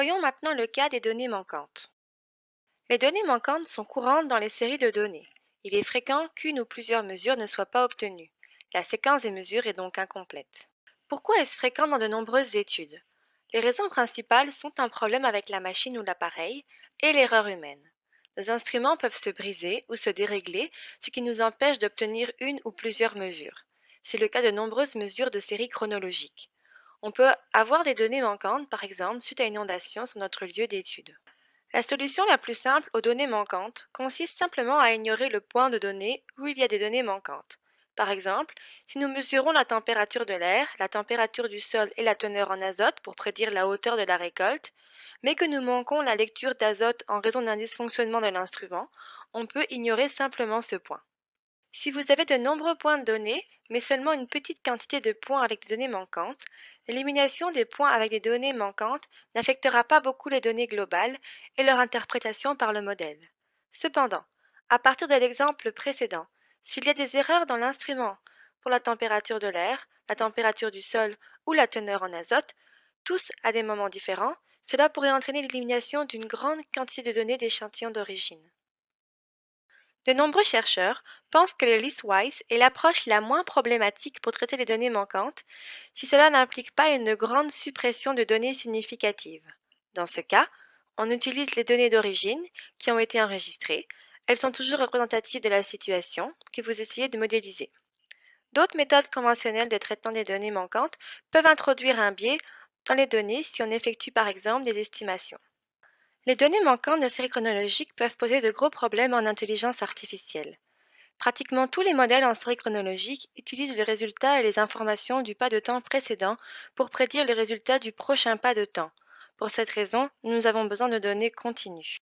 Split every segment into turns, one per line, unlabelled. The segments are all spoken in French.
Voyons maintenant le cas des données manquantes. Les données manquantes sont courantes dans les séries de données. Il est fréquent qu'une ou plusieurs mesures ne soient pas obtenues. La séquence des mesures est donc incomplète. Pourquoi est-ce fréquent dans de nombreuses études? Les raisons principales sont un problème avec la machine ou l'appareil et l'erreur humaine. Nos instruments peuvent se briser ou se dérégler, ce qui nous empêche d'obtenir une ou plusieurs mesures. C'est le cas de nombreuses mesures de séries chronologiques. On peut avoir des données manquantes, par exemple, suite à une inondation sur notre lieu d'étude. La solution la plus simple aux données manquantes consiste simplement à ignorer le point de données où il y a des données manquantes. Par exemple, si nous mesurons la température de l'air, la température du sol et la teneur en azote pour prédire la hauteur de la récolte, mais que nous manquons la lecture d'azote en raison d'un dysfonctionnement de l'instrument, on peut ignorer simplement ce point. Si vous avez de nombreux points de données, mais seulement une petite quantité de points avec des données manquantes, l'élimination des points avec des données manquantes n'affectera pas beaucoup les données globales et leur interprétation par le modèle. Cependant, à partir de l'exemple précédent, s'il y a des erreurs dans l'instrument pour la température de l'air, la température du sol ou la teneur en azote, tous à des moments différents, cela pourrait entraîner l'élimination d'une grande quantité de données d'échantillons d'origine. De nombreux chercheurs pensent que le listwise est l'approche la moins problématique pour traiter les données manquantes, si cela n'implique pas une grande suppression de données significatives. Dans ce cas, on utilise les données d'origine qui ont été enregistrées. Elles sont toujours représentatives de la situation que vous essayez de modéliser. D'autres méthodes conventionnelles de traitement des données manquantes peuvent introduire un biais dans les données si on effectue par exemple des estimations. Les données manquantes de série chronologique peuvent poser de gros problèmes en intelligence artificielle. Pratiquement tous les modèles en série chronologique utilisent les résultats et les informations du pas de temps précédent pour prédire les résultats du prochain pas de temps. Pour cette raison, nous avons besoin de données continues.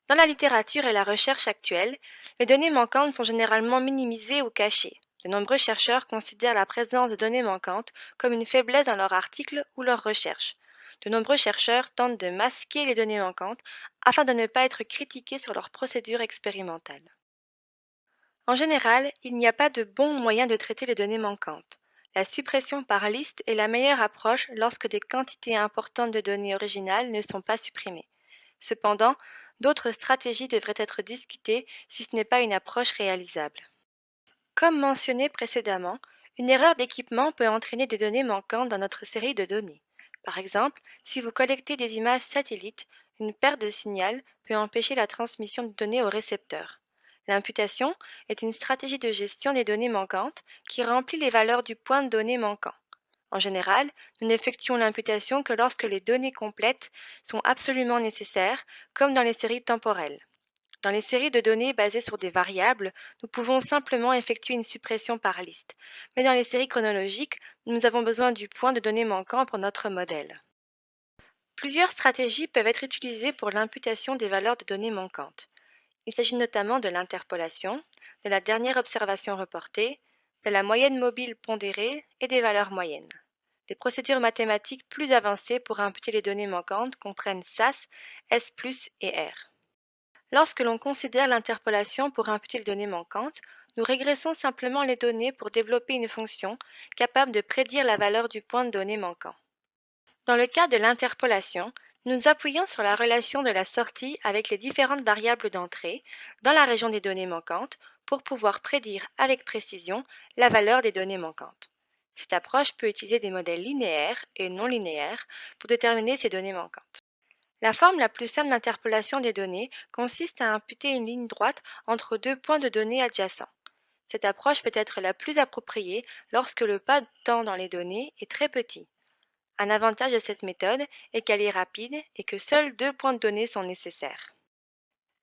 Dans la littérature et la recherche actuelle, les données manquantes sont généralement minimisées ou cachées. De nombreux chercheurs considèrent la présence de données manquantes comme une faiblesse dans leurs articles ou leurs recherches. De nombreux chercheurs tentent de masquer les données manquantes afin de ne pas être critiqués sur leurs procédures expérimentales. En général, il n'y a pas de bon moyen de traiter les données manquantes. La suppression par liste est la meilleure approche lorsque des quantités importantes de données originales ne sont pas supprimées. Cependant, d'autres stratégies devraient être discutées si ce n'est pas une approche réalisable. Comme mentionné précédemment, une erreur d'équipement peut entraîner des données manquantes dans notre série de données. Par exemple, si vous collectez des images satellites, une perte de signal peut empêcher la transmission de données au récepteur. L'imputation est une stratégie de gestion des données manquantes qui remplit les valeurs du point de données manquant. En général, nous n'effectuons l'imputation que lorsque les données complètes sont absolument nécessaires, comme dans les séries temporelles. Dans les séries de données basées sur des variables, nous pouvons simplement effectuer une suppression par liste. Mais dans les séries chronologiques, nous avons besoin du point de données manquant pour notre modèle. Plusieurs stratégies peuvent être utilisées pour l'imputation des valeurs de données manquantes. Il s'agit notamment de l'interpolation, de la dernière observation reportée, de la moyenne mobile pondérée et des valeurs moyennes. Les procédures mathématiques plus avancées pour imputer les données manquantes comprennent SAS, S+, et R. Lorsque l'on considère l'interpolation pour imputer les données manquantes, nous régressons simplement les données pour développer une fonction capable de prédire la valeur du point de données manquant. Dans le cas de l'interpolation, nous nous appuyons sur la relation de la sortie avec les différentes variables d'entrée dans la région des données manquantes pour pouvoir prédire avec précision la valeur des données manquantes. Cette approche peut utiliser des modèles linéaires et non linéaires pour déterminer ces données manquantes. La forme la plus simple d'interpolation des données consiste à imputer une ligne droite entre deux points de données adjacents. Cette approche peut être la plus appropriée lorsque le pas de temps dans les données est très petit. Un avantage de cette méthode est qu'elle est rapide et que seuls deux points de données sont nécessaires.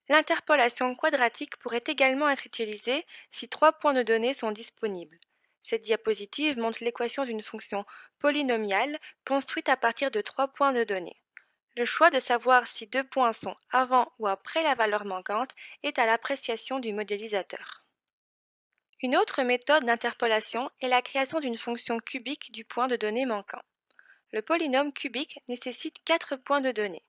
L'interpolation quadratique pourrait également être utilisée si trois points de données sont disponibles. Cette diapositive montre l'équation d'une fonction polynomiale construite à partir de trois points de données. Le choix de savoir si deux points sont avant ou après la valeur manquante est à l'appréciation du modélisateur. Une autre méthode d'interpolation est la création d'une fonction cubique du point de données manquant. Le polynôme cubique nécessite 4 points de données.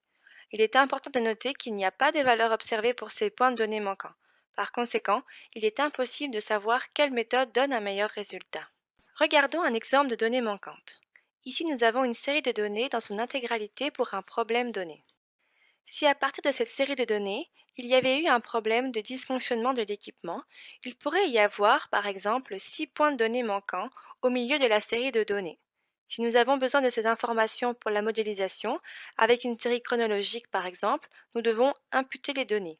Il est important de noter qu'il n'y a pas de valeur observée pour ces points de données manquants. Par conséquent, il est impossible de savoir quelle méthode donne un meilleur résultat. Regardons un exemple de données manquantes. Ici, nous avons une série de données dans son intégralité pour un problème donné. Si à partir de cette série de données, il y avait eu un problème de dysfonctionnement de l'équipement, il pourrait y avoir, par exemple, 6 points de données manquants au milieu de la série de données. Si nous avons besoin de ces informations pour la modélisation, avec une série chronologique par exemple, nous devons imputer les données.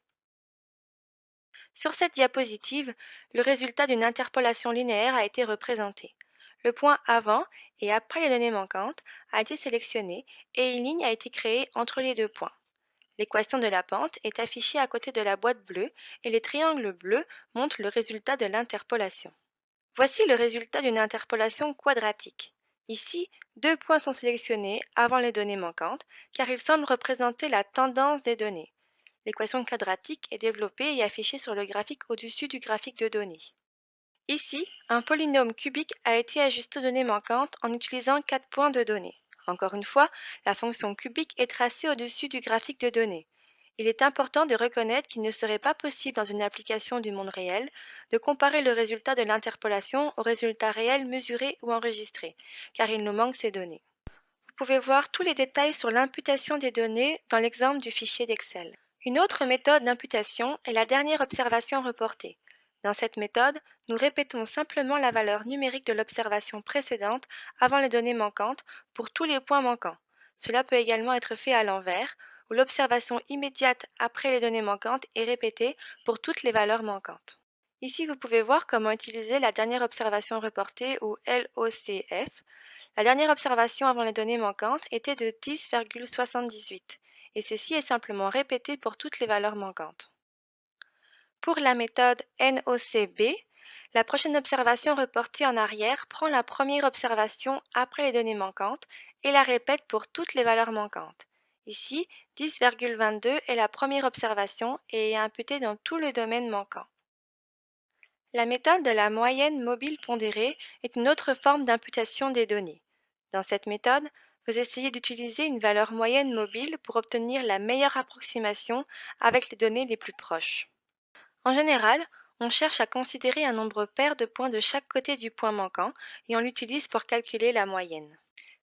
Sur cette diapositive, le résultat d'une interpolation linéaire a été représenté. Le point avant et après les données manquantes a été sélectionné et une ligne a été créée entre les deux points. L'équation de la pente est affichée à côté de la boîte bleue et les triangles bleus montrent le résultat de l'interpolation. Voici le résultat d'une interpolation quadratique. Ici, deux points sont sélectionnés avant les données manquantes car ils semblent représenter la tendance des données. L'équation quadratique est développée et affichée sur le graphique au-dessus du graphique de données. Ici, un polynôme cubique a été ajusté aux données manquantes en utilisant 4 points de données. Encore une fois, la fonction cubique est tracée au-dessus du graphique de données. Il est important de reconnaître qu'il ne serait pas possible dans une application du monde réel de comparer le résultat de l'interpolation au résultat réel mesuré ou enregistré, car il nous manque ces données. Vous pouvez voir tous les détails sur l'imputation des données dans l'exemple du fichier d'Excel. Une autre méthode d'imputation est la dernière observation reportée. Dans cette méthode, nous répétons simplement la valeur numérique de l'observation précédente avant les données manquantes pour tous les points manquants. Cela peut également être fait à l'envers, où l'observation immédiate après les données manquantes est répétée pour toutes les valeurs manquantes. Ici, vous pouvez voir comment utiliser la dernière observation reportée ou LOCF. La dernière observation avant les données manquantes était de 10,78 et ceci est simplement répété pour toutes les valeurs manquantes. Pour la méthode NOCB, la prochaine observation reportée en arrière prend la première observation après les données manquantes et la répète pour toutes les valeurs manquantes. Ici, 10,22 est la première observation et est imputée dans tout le domaine manquant. La méthode de la moyenne mobile pondérée est une autre forme d'imputation des données. Dans cette méthode, vous essayez d'utiliser une valeur moyenne mobile pour obtenir la meilleure approximation avec les données les plus proches. En général, on cherche à considérer un nombre pair de points de chaque côté du point manquant et on l'utilise pour calculer la moyenne.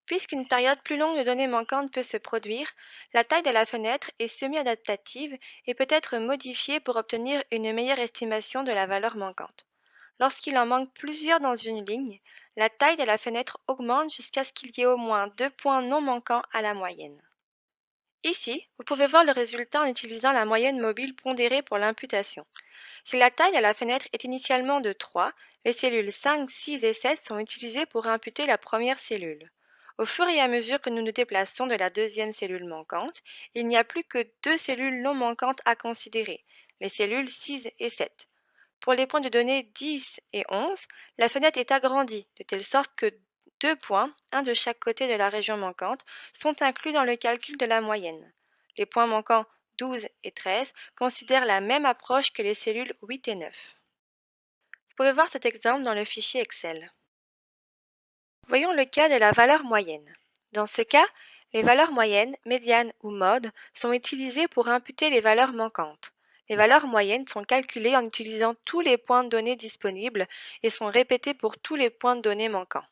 Puisqu'une période plus longue de données manquantes peut se produire, la taille de la fenêtre est semi-adaptative et peut être modifiée pour obtenir une meilleure estimation de la valeur manquante. Lorsqu'il en manque plusieurs dans une ligne, la taille de la fenêtre augmente jusqu'à ce qu'il y ait au moins 2 points non manquants à la moyenne. Ici, vous pouvez voir le résultat en utilisant la moyenne mobile pondérée pour l'imputation. Si la taille de la fenêtre est initialement de 3, les cellules 5, 6 et 7 sont utilisées pour imputer la première cellule. Au fur et à mesure que nous nous déplaçons de la deuxième cellule manquante, il n'y a plus que 2 cellules non manquantes à considérer, les cellules 6 et 7. Pour les points de données 10 et 11, la fenêtre est agrandie, de telle sorte que 2 points, un de chaque côté de la région manquante, sont inclus dans le calcul de la moyenne. Les points manquants 12 et 13 considèrent la même approche que les cellules 8 et 9. Vous pouvez voir cet exemple dans le fichier Excel. Voyons le cas de la valeur moyenne. Dans ce cas, les valeurs moyennes, médianes ou modes sont utilisées pour imputer les valeurs manquantes. Les valeurs moyennes sont calculées en utilisant tous les points de données disponibles et sont répétées pour tous les points de données manquants.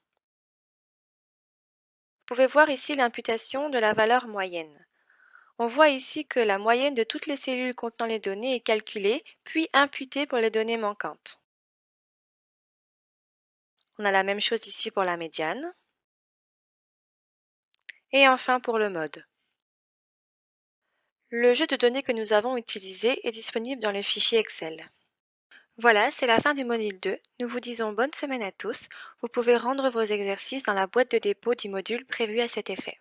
Vous pouvez voir ici l'imputation de la valeur moyenne. On voit ici que la moyenne de toutes les cellules contenant les données est calculée, puis imputée pour les données manquantes. On a la même chose ici pour la médiane. Et enfin pour le mode. Le jeu de données que nous avons utilisé est disponible dans le fichier Excel. Voilà, c'est la fin du module 2. Nous vous disons bonne semaine à tous. Vous pouvez rendre vos exercices dans la boîte de dépôt du module prévu à cet effet.